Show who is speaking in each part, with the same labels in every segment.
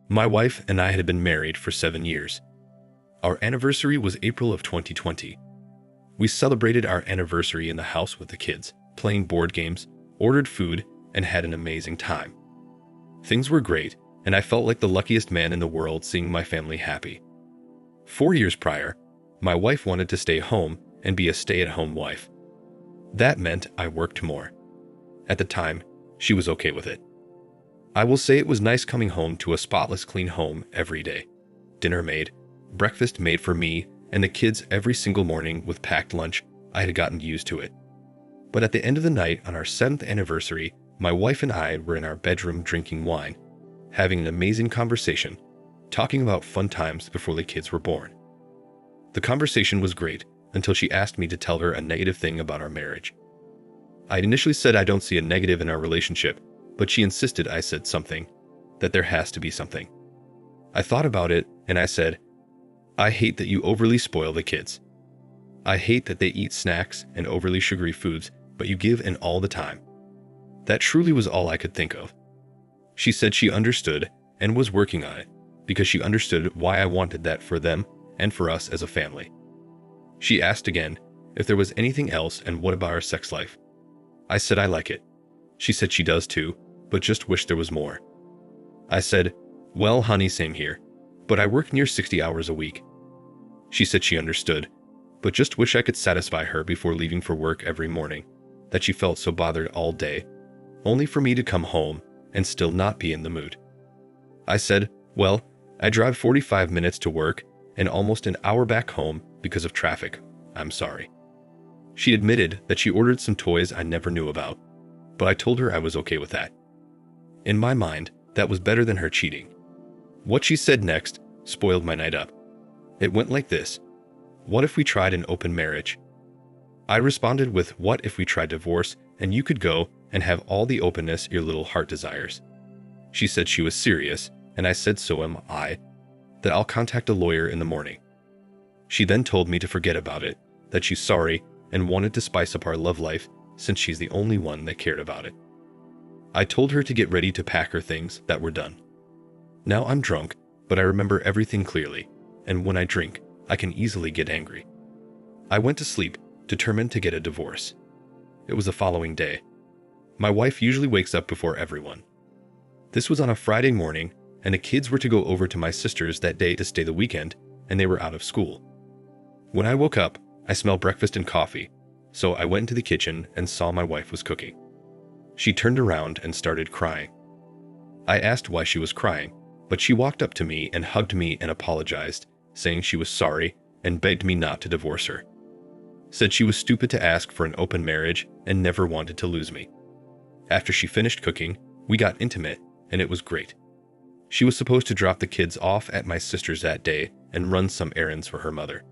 Speaker 1: My wife and I had been married for 7 years. Our anniversary was April of 2020. We celebrated our anniversary in the house with the kids, playing board games, ordered food, and had an amazing time. Things were great, and I felt like the luckiest man in the world seeing my family happy. 4 years prior, my wife wanted to stay home and be a stay-at-home wife. That meant I worked more. At the time, she was okay with it. I will say it was nice coming home to a spotless clean home every day. Dinner made, breakfast made for me and the kids every single morning with packed lunch. I had gotten used to it. But at the end of the night on our 7th anniversary, my wife and I were in our bedroom drinking wine, having an amazing conversation, talking about fun times before the kids were born. The conversation was great until she asked me to tell her a negative thing about our marriage. I initially said I don't see a negative in our relationship, but she insisted I said something, that there has to be something. I thought about it and I said, I hate that you overly spoil the kids. I hate that they eat snacks and overly sugary foods, but you give in all the time. That truly was all I could think of. She said she understood and was working on it because she understood why I wanted that for them and for us as a family. She asked again if there was anything else and what about our sex life. I said I like it. She said she does too, but just wish there was more. I said, well, honey, same here, but I work near 60 hours a week. She said she understood, but just wish I could satisfy her before leaving for work every morning, that she felt so bothered all day, only for me to come home and still not be in the mood. I said, well, I drive 45 minutes to work and almost an hour back home because of traffic. I'm sorry. She admitted that she ordered some toys I never knew about, but I told her I was okay with that. In my mind, that was better than her cheating. What she said next spoiled my night up. It went like this. What if we tried an open marriage? I responded with, what if we tried divorce and you could go and have all the openness your little heart desires? She said she was serious, and I said so am I, that I'll contact a lawyer in the morning. She then told me to forget about it, that she's sorry and wanted to spice up our love life since she's the only one that cared about it. I told her to get ready to pack her things that were done. Now I'm drunk, but I remember everything clearly, and when I drink, I can easily get angry. I went to sleep, determined to get a divorce. It was the following day. My wife usually wakes up before everyone. This was on a Friday morning, and the kids were to go over to my sister's that day to stay the weekend, and they were out of school. When I woke up, I smelled breakfast and coffee, so I went into the kitchen and saw my wife was cooking. She turned around and started crying. I asked why she was crying, but she walked up to me and hugged me and apologized, saying she was sorry and begged me not to divorce her. Said she was stupid to ask for an open marriage and never wanted to lose me. After she finished cooking, we got intimate, and it was great. She was supposed to drop the kids off at my sister's that day and run some errands for her mother.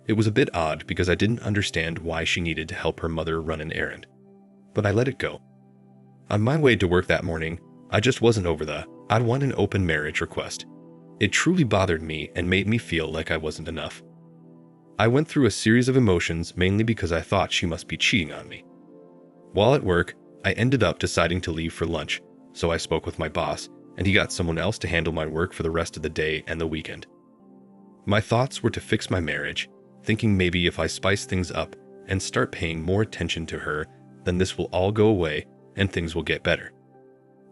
Speaker 1: It was a bit odd because I didn't understand why she needed to help her mother run an errand, but I let it go. On my way to work that morning, I just wasn't over the I'd want an open marriage request. It truly bothered me and made me feel like I wasn't enough. I went through a series of emotions mainly because I thought she must be cheating on me. While at work, I ended up deciding to leave for lunch, so I spoke with my boss, and he got someone else to handle my work for the rest of the day and the weekend. My thoughts were to fix my marriage, thinking maybe if I spice things up and start paying more attention to her, then this will all go away and things will get better.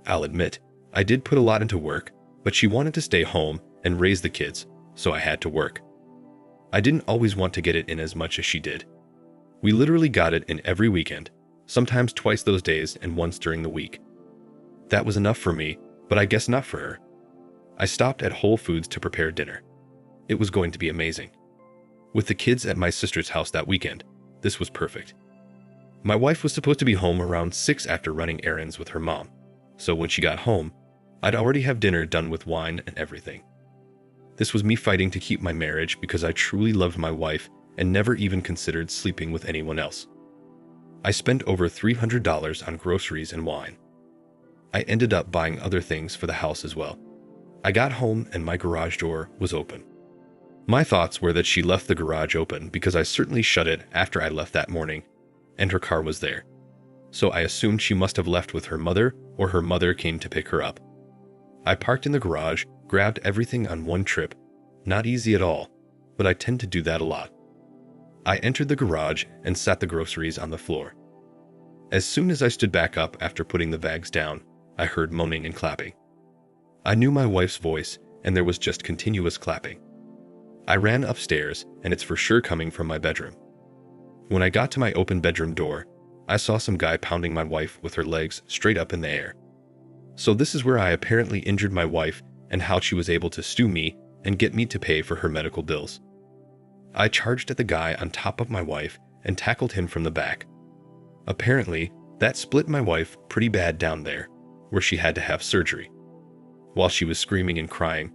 Speaker 1: I'll admit, I did put a lot into work, but she wanted to stay home and raise the kids, so I had to work. I didn't always want to get it in as much as she did. We literally got it in every weekend, sometimes twice those days and once during the week. That was enough for me, but I guess not for her. I stopped at Whole Foods to prepare dinner. It was going to be amazing. With the kids at my sister's house that weekend, this was perfect. My wife was supposed to be home around 6 after running errands with her mom, so when she got home, I'd already have dinner done with wine and everything. This was me fighting to keep my marriage because I truly loved my wife and never even considered sleeping with anyone else. I spent over $300 on groceries and wine. I ended up buying other things for the house as well. I got home and my garage door was open. My thoughts were that she left the garage open because I certainly shut it after I left that morning, and her car was there. So I assumed she must have left with her mother or her mother came to pick her up. I parked in the garage, grabbed everything on one trip. Not easy at all, but I tend to do that a lot. I entered the garage and sat the groceries on the floor. As soon as I stood back up after putting the bags down, I heard moaning and clapping. I knew my wife's voice, and there was just continuous clapping. I ran upstairs, and it's for sure coming from my bedroom. When I got to my open bedroom door, I saw some guy pounding my wife with her legs straight up in the air. So this is where I apparently injured my wife and how she was able to sue me and get me to pay for her medical bills. I charged at the guy on top of my wife and tackled him from the back. Apparently, that split my wife pretty bad down there, where she had to have surgery. While she was screaming and crying,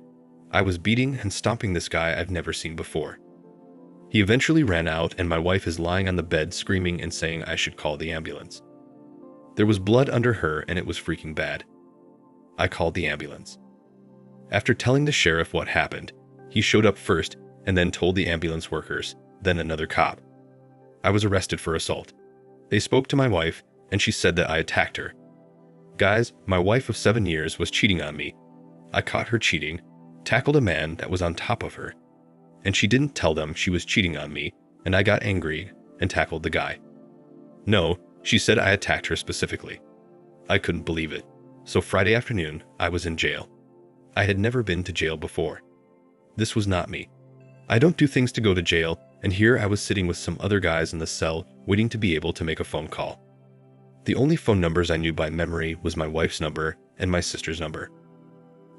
Speaker 1: I was beating and stomping this guy I've never seen before. He eventually ran out, and my wife is lying on the bed screaming and saying I should call the ambulance. There was blood under her and it was freaking bad. I called the ambulance. After telling the sheriff what happened, he showed up first and then told the ambulance workers, then another cop. I was arrested for assault. They spoke to my wife and she said that I attacked her. Guys, my wife of 7 years was cheating on me. I caught her cheating, tackled a man that was on top of her, and she didn't tell them she was cheating on me, and I got angry and tackled the guy. No, she said I attacked her specifically. I couldn't believe it. So Friday afternoon, I was in jail. I had never been to jail before. This was not me. I don't do things to go to jail, and here I was sitting with some other guys in the cell waiting to be able to make a phone call. The only phone numbers I knew by memory was my wife's number and my sister's number.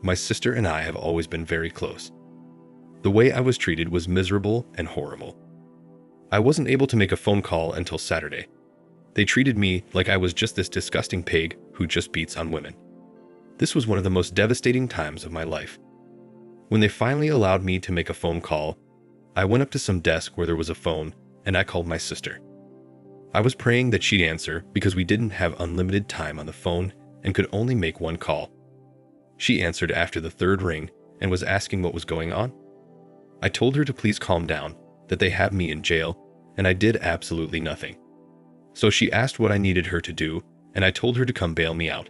Speaker 1: My sister and I have always been very close. The way I was treated was miserable and horrible. I wasn't able to make a phone call until Saturday. They treated me like I was just this disgusting pig who just beats on women. This was one of the most devastating times of my life. When they finally allowed me to make a phone call, I went up to some desk where there was a phone and I called my sister. I was praying that she'd answer because we didn't have unlimited time on the phone and could only make one call. She answered after the third ring and was asking what was going on. I told her to please calm down, that they have me in jail, and I did absolutely nothing. So she asked what I needed her to do, and I told her to come bail me out.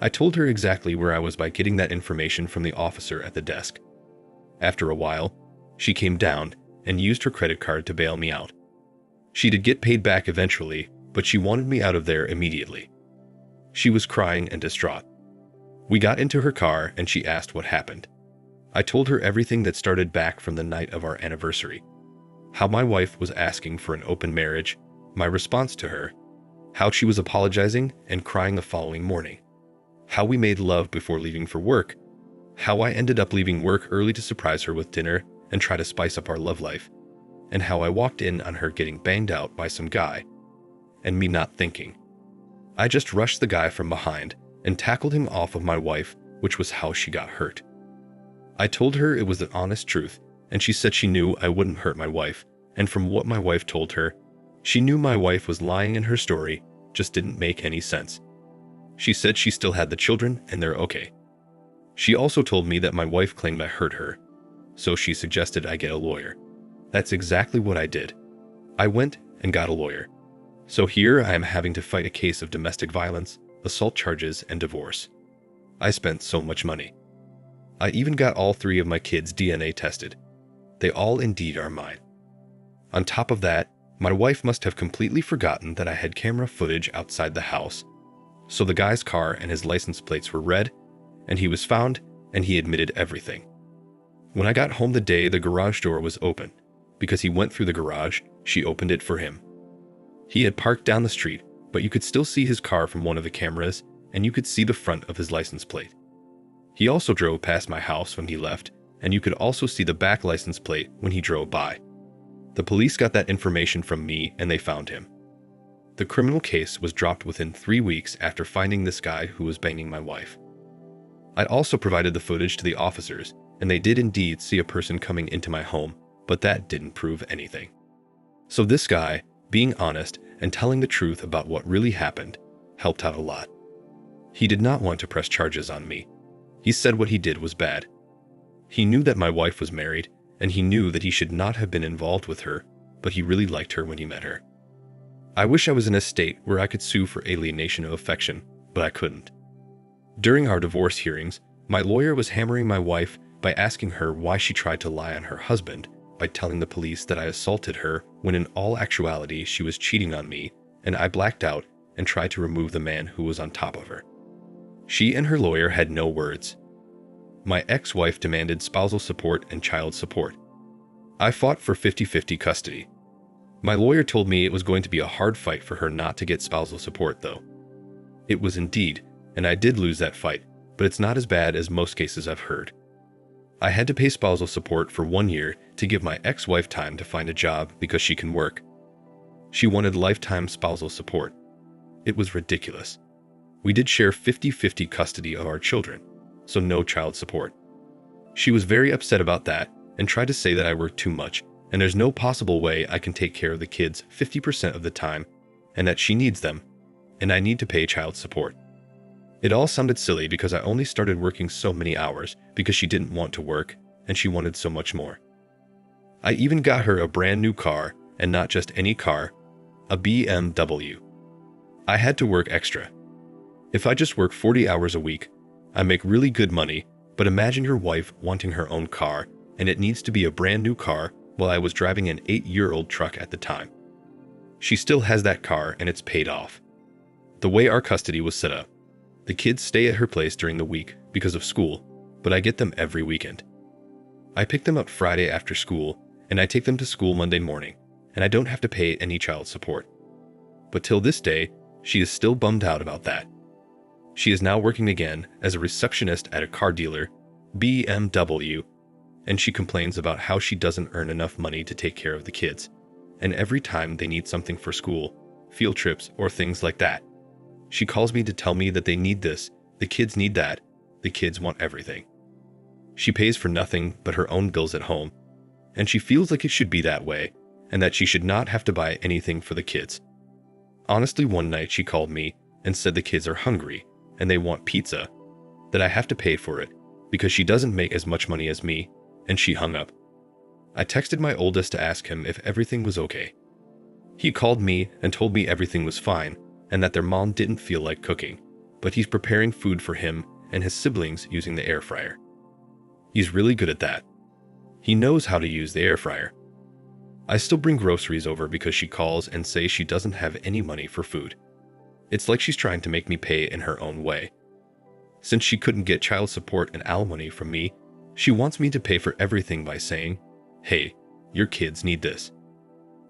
Speaker 1: I told her exactly where I was by getting that information from the officer at the desk. After a while, she came down and used her credit card to bail me out. She did get paid back eventually, but she wanted me out of there immediately. She was crying and distraught. We got into her car and she asked what happened. I told her everything that started back from the night of our anniversary. How my wife was asking for an open marriage, my response to her, how she was apologizing and crying the following morning, how we made love before leaving for work, how I ended up leaving work early to surprise her with dinner and try to spice up our love life, and how I walked in on her getting banged out by some guy, and me not thinking. I just rushed the guy from behind and tackled him off of my wife, which was how she got hurt. I told her it was the honest truth, and she said she knew I wouldn't hurt my wife, and from what my wife told her, she knew my wife was lying in her story, just didn't make any sense. She said she still had the children and they're okay. She also told me that my wife claimed I hurt her, so she suggested I get a lawyer. That's exactly what I did. I went and got a lawyer. So here I am having to fight a case of domestic violence, assault charges, and divorce. I spent so much money. I even got all 3 of my kids' DNA tested. They all indeed are mine. On top of that, my wife must have completely forgotten that I had camera footage outside the house. So the guy's car and his license plates were red, and he was found, and he admitted everything. When I got home the day the garage door was open, because he went through the garage, she opened it for him. He had parked down the street, but you could still see his car from one of the cameras, and you could see the front of his license plate. He also drove past my house when he left, and you could also see the back license plate when he drove by. The police got that information from me and they found him. The criminal case was dropped within 3 weeks after finding this guy who was banging my wife. I also provided the footage to the officers, and they did indeed see a person coming into my home, but that didn't prove anything. So this guy, being honest and telling the truth about what really happened, helped out a lot. He did not want to press charges on me. He said what he did was bad. He knew that my wife was married, and he knew that he should not have been involved with her, but he really liked her when he met her. I wish I was in a state where I could sue for alienation of affection, but I couldn't. During our divorce hearings, My lawyer was hammering my wife by asking her why she tried to lie on her husband by telling the police that I assaulted her when in all actuality she was cheating on me, and I blacked out and tried to remove the man who was on top of her. She and her lawyer had no words. My ex-wife demanded spousal support and child support. I fought for 50-50 custody. My lawyer told me it was going to be a hard fight for her not to get spousal support, though. It was indeed, and I did lose that fight, but it's not as bad as most cases I've heard. I had to pay spousal support for 1 year to give my ex-wife time to find a job because she can work. She wanted lifetime spousal support. It was ridiculous. We did share 50-50 custody of our children, so no child support. She was very upset about that and tried to say that I work too much, and there's no possible way I can take care of the kids 50% of the time, and that she needs them, and I need to pay child support. It all sounded silly because I only started working so many hours because she didn't want to work, and she wanted so much more. I even got her a brand new car, and not just any car, a BMW. I had to work extra. If I just work 40 hours a week, I make really good money, but imagine your wife wanting her own car, and it needs to be a brand new car while I was driving an 8-year-old truck at the time. She still has that car and it's paid off. The way our custody was set up, the kids stay at her place during the week because of school, but I get them every weekend. I pick them up Friday after school, and I take them to school Monday morning, and I don't have to pay any child support. But till this day, she is still bummed out about that. She is now working again as a receptionist at a car dealer, BMW, and she complains about how she doesn't earn enough money to take care of the kids, and every time they need something for school, field trips, or things like that, she calls me to tell me that they need this, the kids need that, the kids want everything. She pays for nothing but her own bills at home, and she feels like it should be that way, and that she should not have to buy anything for the kids. Honestly, one night she called me and said the kids are hungry and they want pizza, that I have to pay for it because she doesn't make as much money as me, and she hung up. I texted my oldest to ask him if everything was okay. He called me and told me everything was fine and that their mom didn't feel like cooking, but he's preparing food for him and his siblings using the air fryer. He's really good at that. He knows how to use the air fryer. I still bring groceries over because she calls and says she doesn't have any money for food. It's like she's trying to make me pay in her own way. Since she couldn't get child support and alimony from me, she wants me to pay for everything by saying, "Hey, your kids need this."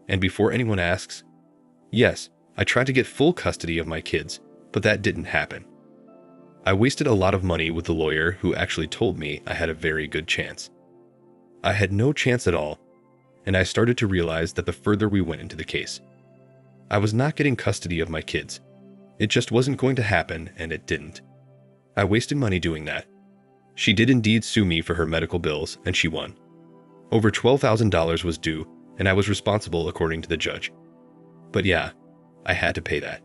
Speaker 1: And before anyone asks, yes, I tried to get full custody of my kids, but that didn't happen. I wasted a lot of money with the lawyer who actually told me I had a very good chance. I had no chance at all, and I started to realize that the further we went into the case, I was not getting custody of my kids. It just wasn't going to happen, and it didn't. I wasted money doing that. She did indeed sue me for her medical bills, and she won. Over $12,000 was due, and I was responsible according to the judge. But yeah, I had to pay that.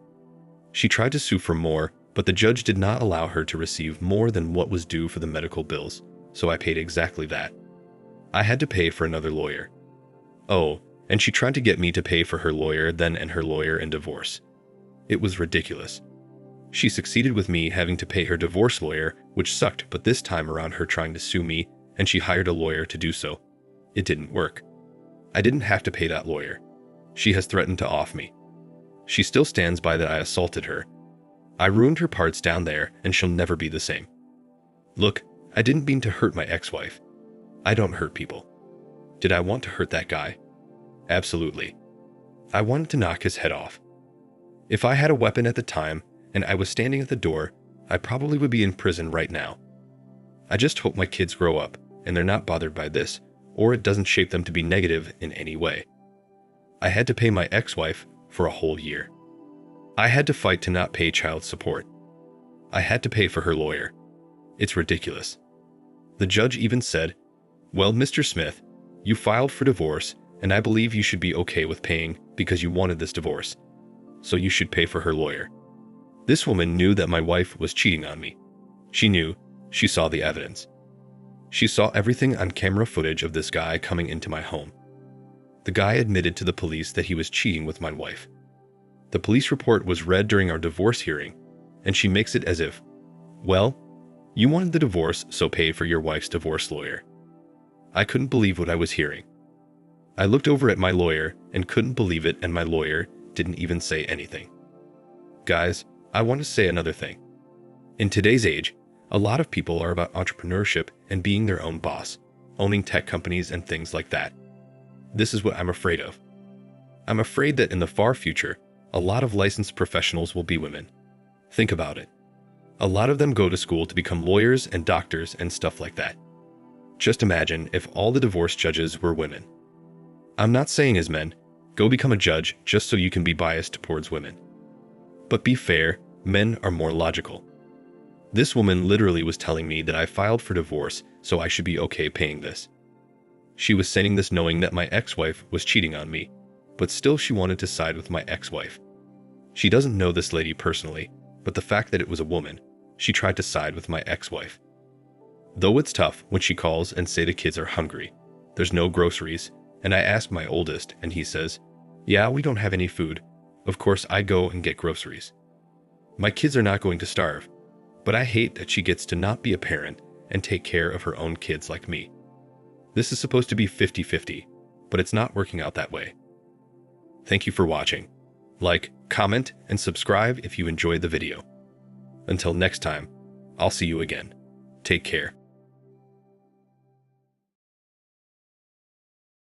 Speaker 1: She tried to sue for more, but the judge did not allow her to receive more than what was due for the medical bills, so I paid exactly that. I had to pay for another lawyer. Oh, and she tried to get me to pay for her lawyer then and her lawyer in divorce. It was ridiculous. She succeeded with me having to pay her divorce lawyer, which sucked, but this time around her trying to sue me, and she hired a lawyer to do so. It didn't work. I didn't have to pay that lawyer. She has threatened to off me. She still stands by that I assaulted her. I ruined her parts down there, and she'll never be the same. Look, I didn't mean to hurt my ex-wife. I don't hurt people. Did I want to hurt that guy? Absolutely. I wanted to knock his head off. If I had a weapon at the time, and I was standing at the door, I probably would be in prison right now. I just hope my kids grow up, and they're not bothered by this, or it doesn't shape them to be negative in any way. I had to pay my ex-wife for a whole year. I had to fight to not pay child support. I had to pay for her lawyer. It's ridiculous. The judge even said, "Well, Mr. Smith, you filed for divorce, and I believe you should be okay with paying because you wanted this divorce. So you should pay for her lawyer." This woman knew that my wife was cheating on me. She knew. She saw the evidence. She saw everything on camera footage of this guy coming into my home. The guy admitted to the police that he was cheating with my wife. The police report was read during our divorce hearing, and she makes it as if, well, You wanted the divorce, so pay for your wife's divorce lawyer. I couldn't believe what I was hearing. I looked over at my lawyer and couldn't believe it, and my lawyer didn't even say anything. Guys, I want to say another thing. In today's age, a lot of people are about entrepreneurship and being their own boss, owning tech companies and things like that. This is what I'm afraid of. I'm afraid that in the far future, a lot of licensed professionals will be women. Think about it. A lot of them go to school to become lawyers and doctors and stuff like that. Just imagine if all the divorce judges were women. I'm not saying as men, go become a judge just so you can be biased towards women. But be fair, men are more logical. This woman literally was telling me that I filed for divorce, so I should be okay paying this. She was saying this knowing that my ex-wife was cheating on me, but still she wanted to side with my ex-wife. She doesn't know this lady personally, but the fact that it was a woman, she tried to side with my ex-wife. Though it's tough when she calls and say the kids are hungry, there's no groceries, and I ask my oldest and he says, yeah, we don't have any food. Of course I go and get groceries. My kids are not going to starve, but I hate that she gets to not be a parent and take care of her own kids like me. This is supposed to be 50-50, but it's not working out that way. Thank you for watching. Like, comment, and subscribe if you enjoyed the video. Until next time, I'll see you again. Take care.